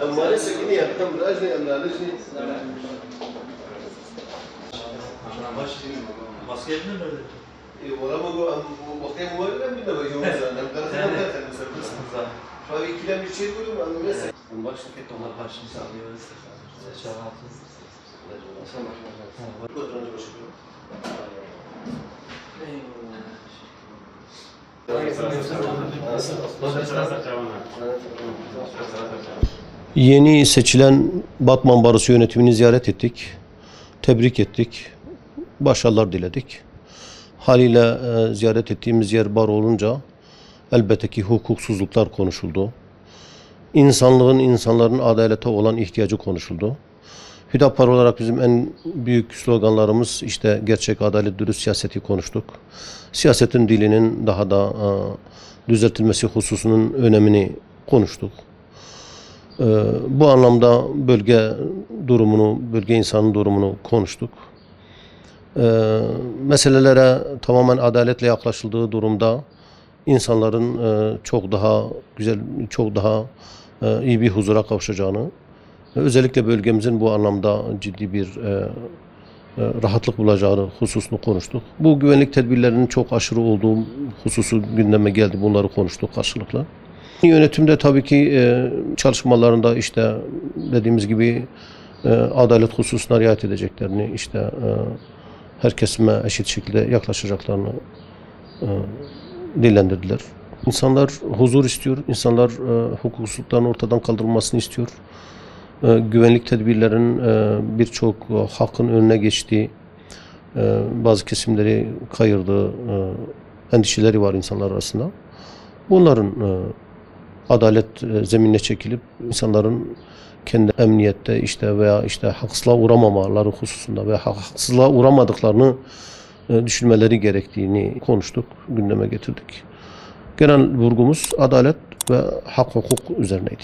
أما لسه كني أتم راجني أم لا رجني Maskenin mi öyle? ولا ما جو أم وقتها ولا من بيجوا مثلا أم كذا كذا مسافر فأبي كلام يشيل ولا أم لسه أم باش كنت Allah başını sağlıyor. Seçaratın. Yeni seçilen Batman Barosu yönetimini ziyaret ettik. Tebrik ettik. Başarılar diledik. Haliyle ziyaret ettiğimiz yer baro olunca elbette ki hukuksuzluklar konuşuldu. İnsanların adalete olan ihtiyacı konuşuldu. Hüdapar olarak bizim en büyük sloganlarımız işte gerçek, adalet, dürüst siyaseti konuştuk. Siyasetin dilinin daha da düzeltilmesi hususunun önemini konuştuk. Bu anlamda bölge insanın durumunu konuştuk. Meselelere tamamen adaletle yaklaşıldığı durumda insanların çok daha güzel, çok daha iyi bir huzura kavuşacağını, özellikle bölgemizin bu anlamda ciddi bir rahatlık bulacağını hususunu konuştuk. Bu güvenlik tedbirlerinin çok aşırı olduğu hususu gündeme geldi. Bunları konuştuk karşılıklı. Yönetimde tabii ki çalışmalarında işte dediğimiz gibi adalet hususuna riayet edeceklerini, işte her kesime eşit şekilde yaklaşacaklarını dillendirdiler. İnsanlar huzur istiyor, insanlar hukuksuzlukların ortadan kaldırılmasını istiyor. Güvenlik tedbirlerinin birçok hakkın önüne geçtiği, bazı kesimleri kayırdığı endişeleri var insanlar arasında. Bunların adalet zeminine çekilip insanların kendi emniyette işte veya işte haksızlığa uğramamaları hususunda veya haksızlığa uğramadıklarını düşünmeleri gerektiğini konuştuk, gündeme getirdik. Genel vurgumuz adalet ve hak hukuk üzerineydi.